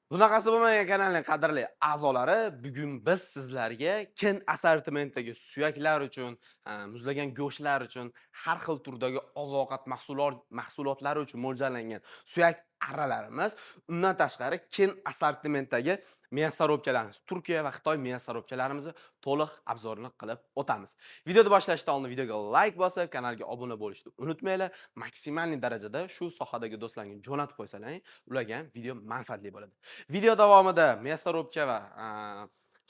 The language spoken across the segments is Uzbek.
Bunaqasi bo'lmagan kanalning qadrli a'zolari, bugun biz sizlarga keng assortimentdagi suyaklar uchun, muzlagan go'shtlar uchun, har xil turdagi oziq-ovqat mahsulotlari uchun mo'ljallangan suyak arralarimiz, undan tashqari keng assortimentdagi мясорубkalarimiz, Turkiya va Xitoy мясорубkalarimizni to'liq obzorini qilib o'tamiz. Videoni boshlashdan oldin videoga like bosib, kanalga obuna bo'lishni unutmanglar. Maksimal darajada shu sohadagi do'stlarga jo'natib qo'ysalaring, ularga ham video manfaatli bo'ladi. Video davomida мясорубка va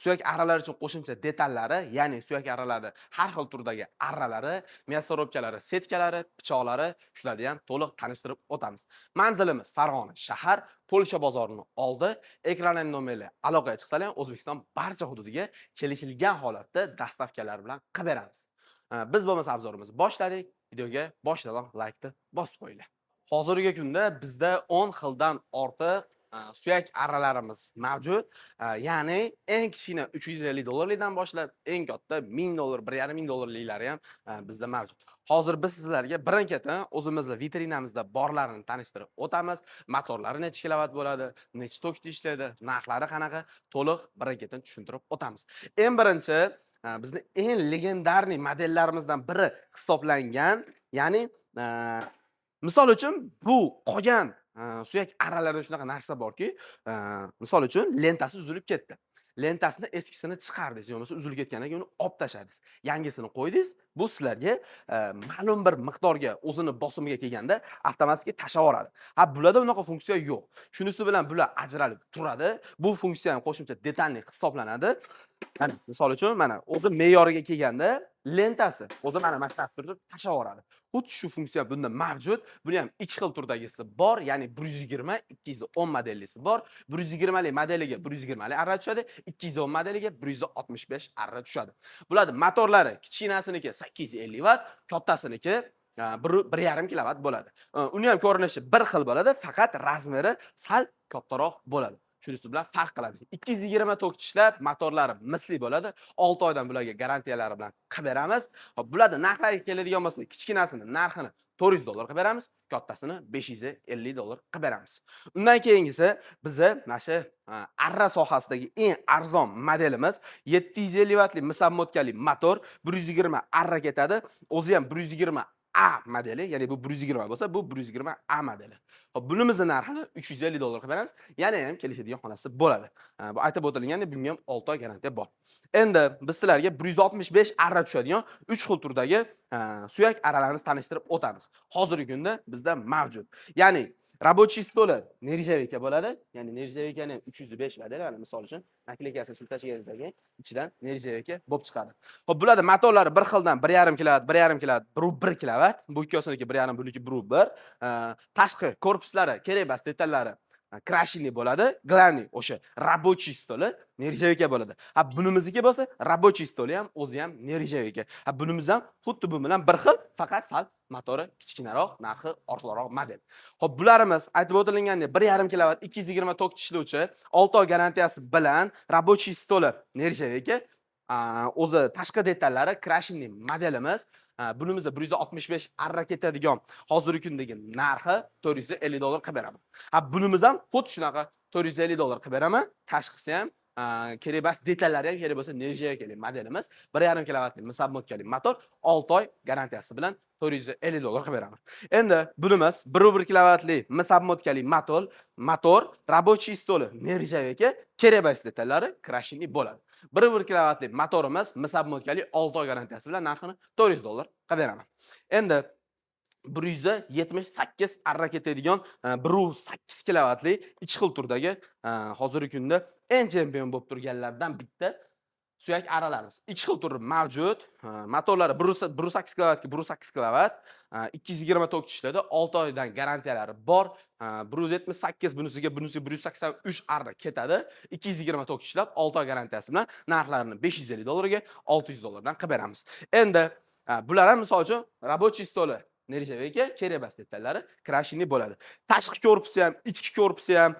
suyak arralari uchun qo'shimcha detallari, ya'ni suyak arralari har xil turdagi arralari, мясорубкалari, setkalari, pichoqlari, shularni ham to'liq tanishtirib o'tamiz. Manzilimiz Farg'ona shahar, Polsha bozorining oldi. Ekranning nomerlari aloqaga chiqsalar, O'zbekiston barcha hududiga kelishilgan holatda dastavkalar bilan qilib beramiz. Biz bo'lmasa obzorimizni boshladik. Videoga boshidan like ni bosib qo'yinglar. Hozirgi kunda bizda 10 xildan ortiq suyak arralarimiz mavjud. Ya'ni eng kichkina $350 boshlab, eng katta $1000, $1500 ham bizda mavjud. Hozir biz sizlarga birin-ketin o'zimizning vitrinamizda borlarini tanishtirib o'tamiz. Motorlari necha kilovat bo'ladi, necha tokda ishlaydi, narxlari qanaqa, to'liq birin-ketin tushuntirib o'tamiz. Eng birinchi bizni eng legendarniy modellarimizdan biri hisoblangan, ya'ni misol uchun bu qolgan suyak arralarida shunaqa narsa borki, misol uchun lentasi uzilib ketdi. Lentasini eskisini chiqardingiz, yo'lmasa uzilib ketgandan keyin uni olib tashladingiz. Yangisini qo'ydingiz. Bu sizlarga ma'lum bir miqdorga o'zini bosimiga kelganda avtomatik tashlab yuboradi. Bularda unaqa funksiya yo'q. Shunisi bilan bular ajralib turadi. Bu funksiya ham qo'shimcha detalli hisoblanadi. Mana misol uchun mana o'zi me'yoriga kelganda lentasi o'zi mana mashlab turib tashlab yuboradi. Xuddi shu funksiya bunda mavjud. Buni ham ikki xil turdagisi bor, ya'ni 120, 210 modellisi bor. 120 lik modeliga 120 lik arra tushadi, 210 modeliga 165 arra tushadi. Bularning motorlari kichkinasiniki 850 vatt, kattasiniki 1,5 kilovat bo'ladi. Uni ham ko'rinishi bir xil bo'ladi, faqat razmeri sal kattaroq bo'ladi. Shunisi bilan farq qiladi. 220 tok ishlab, motorlari misli bo'ladi. 6 oydan bularga garantiyalari bilan qilib beramiz. Hop, bularning narxlariga keladigan bo'lsa, kichkinasini narxini $400 qilib beramiz, kattasini $550 qilib beramiz. Undan keyingisi bizni mana shu arra sohasidagi eng arzon modelimiz 750 vattli misabmotkali motor, 120 arra ketadi. O'zi ham 120 A modeli, ya'ni bu 120 bo'lsa, bu 120 A modeli. Hop, bunimizning narxini $350 qilib beramiz. Yana ham kelishadigan xonasi bo'ladi. Bu aytib o'tilgandek, bunga ham 6 oy garantiya bor. Endi biz sizlarga 165 arra tushadigan 3 xil turdagi suyak arralarimizni tanishtirib o'tamiz. Hozirgi kunda bizda mavjud. Ya'ni рабочий stoli nержавейка bo'ladi. Ya'ni nержавейкаning 305 modeli, mana misol uchun nakleykasin shiltashiganingizdan keyin ichidan nержавейка bo'lib chiqadi. Xo'p, bularda motorlari bir xildan 1,5 kilovat, 1,5 kilovat, 1 kilovat. Bu ikkosiniki 1,5, buniki 1. Tashqi korpuslari, kerak emas detallari krashili bo'ladi. Главный o'sha рабочий stoli nержавейка bo'ladi. Bunimizniki bo'lsa рабочий stoli ham o'zi ham nержавейка. Bunimiz ham xuddi bu bilan bir xil, faqat sal motori kichkinaroq, narxi ortiqroq model. Xo'p, bularimiz aytib o'tilgandek 1,5 kilovat 220 tok ishlovchi, 6 oy garantiyasi bilan рабочий stoli nержавейка, o'zi tashqi detallari krashili modelimiz. Bunimizda 165 arra ketadigan hozirgi kundagi narxi $450 qilib beraman. Bunimiz ham xuddi shunaqa $450 qilib beraman. Tashqisi ham kerak emas, detallari ham kerak bo'lsa nержавейкali modelimiz. 1,5 kilovatli misabmotkali motor, 6 oy garantiyasi bilan $450 qilib beraman. Endi bunimiz 1,1 kilovatli misabmotkali motor, рабочий stoli nержавейка, kerak emas detallari krashili bo'ladi. 1,1 kilovatli motorimiz misabmotkali 6 oy garantiyasi bilan narxini $400 qilib beraman. Endi 178 arra ketadigan 1,8 kilovatli 2 xil turdagi hozirgi kunda eng chempion bo'lib turganlardan bitta suyak arralarimiz. 2 xil turi mavjud. Motorlari 1,8 kilovatga 1,8 kilovat, 220 tok ishlaydi, 6 oydan garantiyalari bor. 178 bunisiga 183 arra ketadi. 220 tok ishlab 6 oy garantiyasi bilan narxlarini $550 ga $600 dan qilib beramiz. Endi bular ham misol uchun рабочий stoli Nirjavika kerebas detallari krashini bo'ladi. Tashqi korpusi ham, ichki korpusi ham,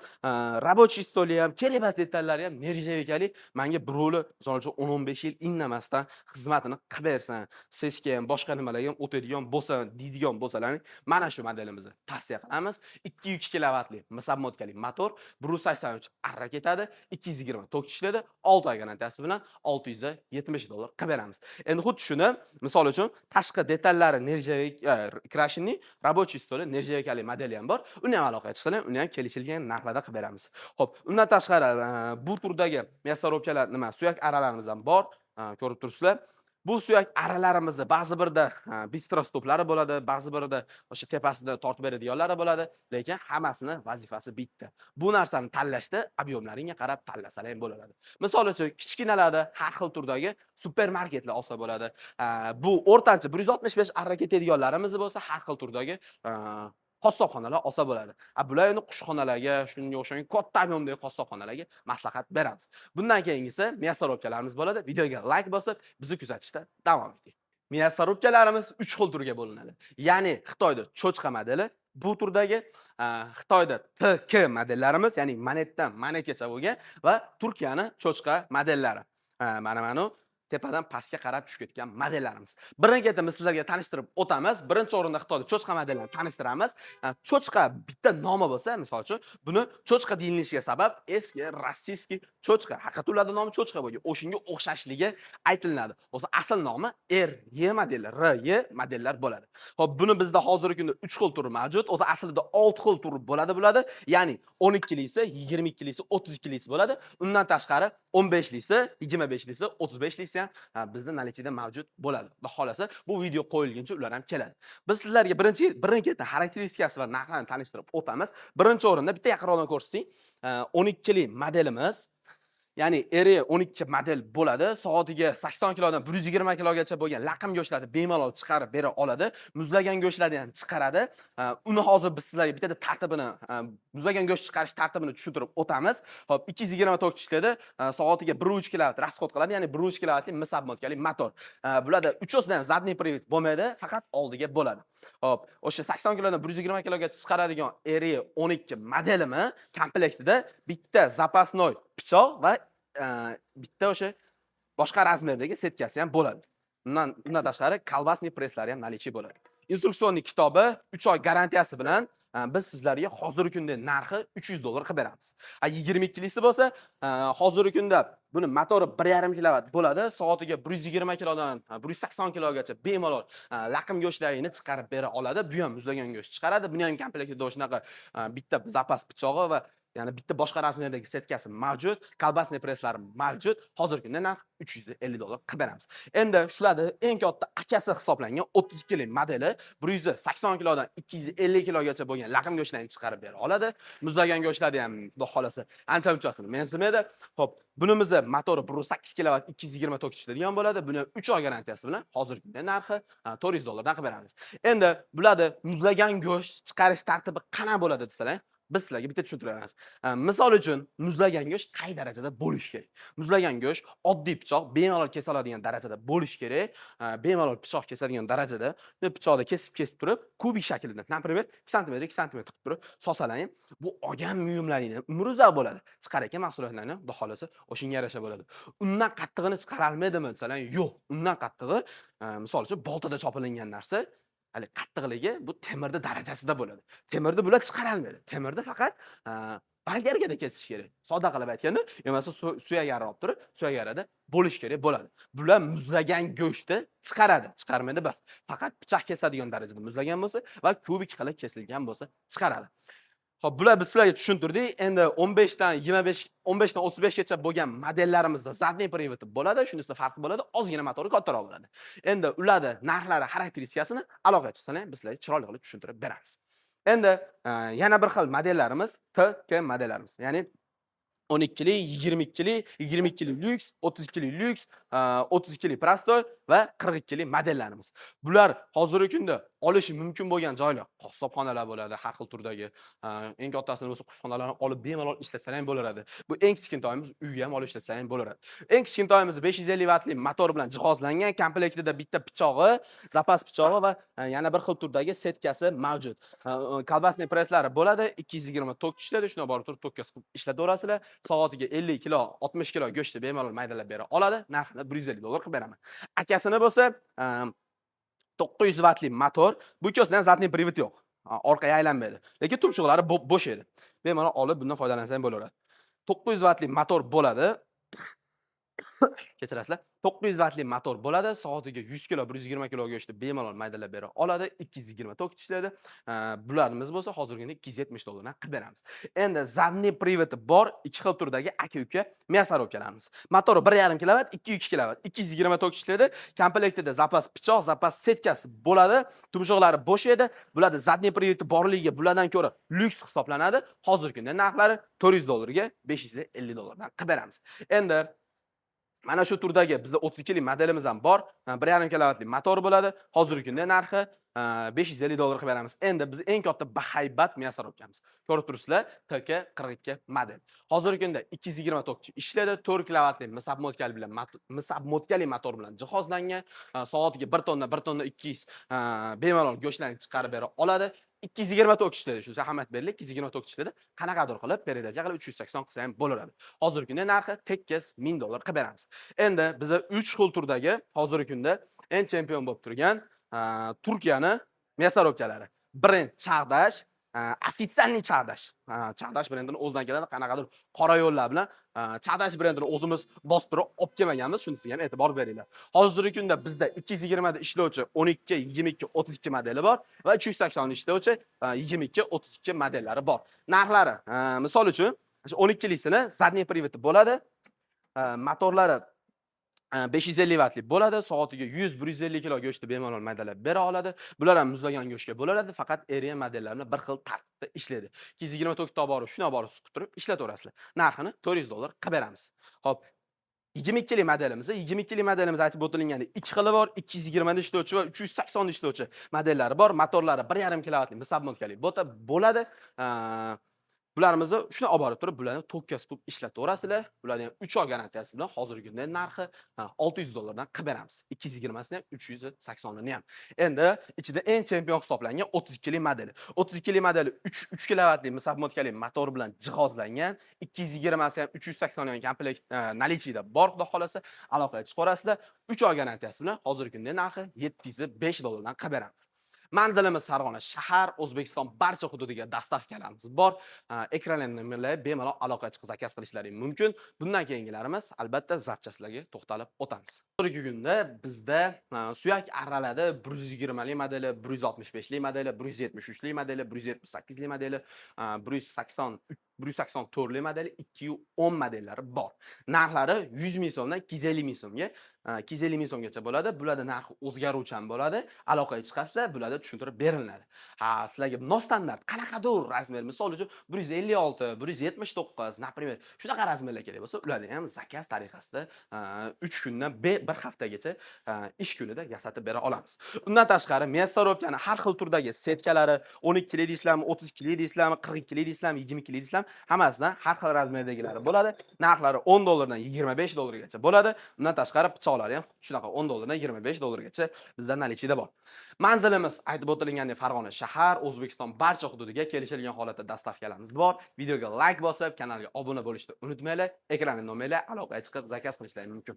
rabochiy stoli ham, kerebas detallari ham nirjavikali. Menga birovlar, misol uchun 10-15 yil indamasdan xizmatini qilib bersin, sesga ham, boshqa nimalarga ham o'tadigan bo'lsin, deydigan bo'lsalaring, mana shu modelimizni tavsiya qilamiz. 2,2 kilovatli misabmotkali motor, 183 arra ketadi, 220 tok ishlaydi, 6 oy garantiyasi bilan $670 qilib beramiz. Endi xuddi shuni, misol uchun tashqi detallari nirjavik krashinning rabochiy stoli nirjavikali modeli ham bor. Uni ham aloqa qilsalar, uni ham kelishilgan narxlarda qilib beramiz. Xo'p, undan tashqari bu turdagi мясорубkalar suyak aralarimiz ham bor. Ko'rib turibsizlar. Bu suyak aralarimizni ba'zi birda bistro stoplari bo'ladi, ba'zi birda o'sha tepasida tortib beradiganlari bo'ladi, lekin hammasini vazifasi bitta. Bu narsani tanlashda ob'yomlaringga qarab tanlasalar ham bo'laveradi. Misol uchun kichkinalarda har xil turdagi supermarketlar olsa bo'ladi. Bu o'rtancha 165 arra ketadiganlarimiz bo'lsa, har xil turdagi qassobxonalar olsa bo'ladi. Bular endi qushxonalarga, shunga o'xshagan katta ob'yomdagi qassobxonalarga maslahat beramiz. Bundan keyingisi мясорубkalarimiz bo'ladi. Videoga like bosib, bizni kuzatishda davom eting. Мясорубkalarimiz 3 xil turga bo'linadi. Ya'ni Xitoyda cho'chqa modeli, bu turdagi Xitoyda TK modellarimiz, ya'ni manetdan manetgacha bo'lgan va Turkiyani cho'chqa modellari. Mana tepadan pastga qarab tushib ketgan modellarimiz. Birin-ketin sizlarga tanishtirib o'tamiz. Birinchi o'rinda Xitoyda cho'chqa modellarini tanishtiramiz. Cho'chqa bitta nomi bo'lsa, misol uchun, buni cho'chqa deyilishiga sabab eski rossiyskiy cho'chqa. Haqiqatda ularning nomi cho'chqa bo'lgan. O'shunga o'xshashligi aytilinadi. O'zi asl nomi RY modeli, RY modellar bo'ladi. Xo'p, buni bizda hozirgi kunda 3 xil turi mavjud. O'zi aslida 6 xil turi bo'ladi. Ya'ni 12lisi, 22lisi, 32lisi bo'ladi. Undan tashqari 15lisi, 25lisi, 35lisi ham bizda наличиеda mavjud bo'ladi. Xudo xolasa bu video qo'yilguncha ular ham keladi. Biz sizlarga birin-ketin xarakteristikasi va narxlarini tanishtirib o'tamiz. Birinchi o'rinda bitta yaqinroqdan ko'rsating. 12li modelimiz, ya'ni R12 model bo'ladi. Soatiga 80 kilodan 120 kilogacha bo'lgan laqim go'shtlarni bemalol chiqarib bera oladi. Muzlagan go'shtlarni ham chiqaradi. Uni hozir biz sizlarga bittada tartibini, muzlagan go'sht chiqarish tartibini tushuntirib o'tamiz. Hop, 220 tok ishlaydi. Soatiga 1,3 kilovat rasxod qiladi, ya'ni 1,3 kilovatli misabmotkali motor. Bularda uchosidan ham zadniy привод bo'lmaydi, faqat oldiga bo'ladi. Hop, o'sha 80 kilodan 120 kilogacha chiqaradigan R12 modelimi komplektida bitta zapasnoy pichoq va bitta o'sha boshqa razmerdagi setkasi ham bo'ladi. Undan tashqari kolbasniy presslari ham наличие bo'ladi. Instruksionniy kitobi 3 oy garantiyasi bilan biz sizlarga hozirgi kunda narxi $300 qilib beramiz. 22lisi bo'lsa, hozirgi kunda buni motori 1,5 kilovat bo'ladi. Soatiga 120 kilodan 180 kilogacha bemalol laqim go'shtlarini chiqarib bera oladi. Bu ham muzlagan go'sht chiqaradi. Buni ham komplektida shunaqa bitta zapas pichog'i va ya'ni bitta boshqa razmerdagi setkasi mavjud, kolbasniy presslari mavjud. Hozirgi kunda narx $350 qilib beramiz. Endi shularni eng katta akasi hisoblangan 32li modeli 180 kilodan 250 kilogacha bo'lgan laqim go'shtlarni chiqarib bera oladi. Muzlagan go'shtlarni ham xudo xolasa ancha-munchasini mensimaydi. Xo'p, bunimizni motori 1.8 kilovat 220 tok ishlaydigan bo'ladi. Buni 3 oy garantiyasi bilan hozirgi kunda narxi $400 dan qilib beramiz. Endi bularni muzlagan go'sht chiqarish tartibi qanaqa bo'ladi desalar, biz sizlarga bitta tushuntiramiz. Misol uchun muzlagan go'sht qay darajada bo'lishi kerak? Muzlagan go'sht oddiy pichoq bemalol kesa oladigan darajada bo'lishi kerak. Bemalol pichoq kesadigan darajada pichoqda kesib turib, kubik shaklida, например, 2 sm 2 sm qilib turib sosalang, bu olgan buyumlaringni umri uzoq bo'ladi. Chiqarayotgan mahsulotlarni xudo xolasa o'shunga yarasha bo'ladi. Undan qattig'ini chiqara olmaydimi desalar, yo'q. Undan qattig'i, misol uchun boltada chopilingan narsa hali qattiqligi bu temirda darajasida bo'ladi. Temirda bular chiqara olmaydi. Temirda faqat bolgargada kesish kerak. Sodda qilib aytganda, yo'masa suyagarni olib turib, suyagarida bo'lish kerak bo'ladi. Bular muzlagan go'shtni chiqaradi, chiqarmaydi bas. Faqat pichoq kesadigan darajada muzlagan bo'lsa va kubik qilib kesilgan bo'lsa chiqaradi. Xo'p, bular biz sizlarga tushuntirdik. Endi 15 dan 25, 15 dan 35 gacha bo'lgan modellarimizda zadniy привод bo'ladi, shunisida farqi bo'ladi, ozgina motori kattaroq bo'ladi. Endi ularning narxlari, xarakteristikasini aloqa qilsangiz, biz sizlarga chiroyli qilib tushuntirib beramiz. Endi yana bir xil modellarimiz TK modellarimiz. Ya'ni 12li, 22li, 22li lyuks, 32li lyuks, 32li prostoy va 42li modellarimiz. Bular hozirgi kunda olishi mumkin bo'lgan joylar, qassobxonalar bo'ladi, har xil turdagi. Eng kattasini bo'lsa qushxonalarni olib bemalol ishlatsa ham bo'laveradi. Bu eng kichkintoyimiz uyga ham olib ishlatsa ham bo'laveradi. Eng kichkintoyimiz 550 vatli motor bilan jihozlangan, komplektida bitta pichog'i, zapas pichog'i va yana bir xil turdagi setkasi mavjud. Kolbasniy presslari bo'ladi, 220 tok ishlaydi, shunday borib turib tokkasi qilib ishlataverasizlar. Soatiga 50 kilo, 60 kilo go'shtni bemalol maydalab bera oladi. Narxini $150 qilib beraman. Akasini bo'lsa, 900 vatli motor. Bu ikkosida ham zadniy привод yo'q. Orqaga aylanmaydi. Lekin tumshuqlari bo'sh edi. Bemalol olib bundan foydalansa ham bo'laveradi. 900 vatli motor bo'ladi. Kechirasizlar. 900 vatli motor bo'ladi. Soatiga 100 kilo, 120 kilo go'shtni bemalol maydalab bera oladi. 220 tok ishlaydi. Bularimiz bo'lsa hozirgina $270 dan qilib beramiz. Endi zadniy привод bor, ikki xil turdagi aka-uka мясорубкаlarimiz. Motori 1.5 kW, 2.2 kW, 220 tok ishlaydi. Komplektida zapas pichoq, zapas setkasi bo'ladi. Tumshuqlari bo'sh edi. Bularda zadniy привод borligiga bulardan ko'ra lyuks hisoblanadi. Hozirgi kunda narxlari $400 ga $550 dan qilib beramiz. Endi mana shu turdagi bizda 32 lik modelimiz ham bor. 1.5 kW motor bo'ladi. Hozirgi kunda narxi $550 qilib beramiz. Endi biz eng katta bahaybat мясорубкamiz. Ko'rib turibsizlar, TK42 model. Hozirgi kunda 220 tok ishlaydi, 4 kW misabmotkali motor bilan jihozlangan. Soatiga 1 tonna, 1 tonna 200 bemalol go'shtlarni chiqarib bera oladi. 220 tok ishlaydi. Shu ahamiyat berilib, 220 tok ishlaydi. Qanaqadir qilib peredaga qilib 380 qilsa ham bo'laveradi. Hozirgi kunda narxi tekis $1000 qilib beramiz. Endi biza 3 xil turdagi hozirgi kunda eng chempion bo'lib turgan Turkiyani мясорубкалari. Brend Chag'dash, официальный Chag'dash. Chag'dash brendini o'zidan keladi, qanaqadir qora yo'llar bilan Chag'dash brendini o'zimiz bostirib olib kelmaganmiz, shunisiga ham e'tibor beringlar. Hozirgi kunda bizda 220 da ishlovchi 12, 22, 32 modeli bor va 380 da ishlovchi 22, 32 modellari bor. Narxlari, misol uchun, 12 likni zadniy приводи bo'ladi. Motorlari 550 vatli bo'ladi. Soatiga 100-150 kilo go'shtni bemalol maydalab bera oladi. Bular ham muzlagan go'shtga bo'laveradi, faqat eriyan modellarini bir xil tartibda ishlaydi. 220 tokda borib, shuna borib suqib turib ishlataverasizlar. Narxini $400 qilib beramiz. Xo'p, 22 lik modelimiz, 22 lik modelimiz aytib o'tilgandek 2 xili bor, 220 da ishlovchi va 380 da ishlovchi modellari bor. Motorlari 1.5 kW misabmotkali bo'ladi. Bularimizni shuni olib borib turib, bularni tokkas qilib ishlataverasizlar. Bularning 3 oy garantiyasi bilan hozirgi kunda narxi $600 dan qilib beramiz. 220 ni ham, 380 ni ham. Endi ichida eng chempion hisoblangan 32 lik modeli. 32 lik modeli 3 kW misabmotkali motor bilan jihozlangan. 220 si ham, 380 ham komplekt nalichiyda bor, xudo xolasa, aloqaga chiqarasizlar. 3 oy garantiyasi bilan hozirgi kunda narxi $705 dan qilib beramiz. Manzilimiz Farg'ona shahar, O'zbekiston barcha hududiga dastavkalarimiz bor. Ekranlarni nomerlari bemalol aloqaga chiqib zakaz qilishlaring mumkin. Bundan keyingilarimiz albatta zapchastlarga to'xtalib o'tamiz. Hozirgi kunda bizda suyak arraladi 120 lik modeli, 165 lik modeli, 173 lik modeli, 178 lik modeli, 184 lik modeli, 210 modellari bor. Narxlari 100 ming so'mdan 250 ming so'mga 250 ming so'mgacha bo'ladi. Bularda narxi o'zgaruvchan bo'ladi. Aloqaga chiqasizlar, bularda tushuntirib beriladi. Sizlarga nostandart qanaqadir razmer, misol uchun 156, 179, например, shunaqa razmerlar kerak bo'lsa, ularni ham zakaz tariqasida 3 kundan 1 haftagacha ish kunida yasatib bera olamiz. Undan tashqari, мясорубкani har xil turdagi setkalari, 12 lik deysizlarmi, 32 lik deysizlarmi, 42 lik deysizlarmi, 22 lik deysizlarmi, hammasidan har xil razmerdagilari bo'ladi. Narxlari $10 dan $25 gacha bo'ladi. Undan tashqari pichoqlari ham shunaqa $10 dan $25 gacha bizda nalichida bor. Manzilimiz aytib o'tilgandek Farg'ona shahar, O'zbekiston barcha hududiga kelishilgan holatda dastavkalarimiz bor. Videoga like bosib, kanalga obuna bo'lishni unutmanglar. Ekran nomerlar aloqaga chiqib zakaz qilishlaringiz mumkin.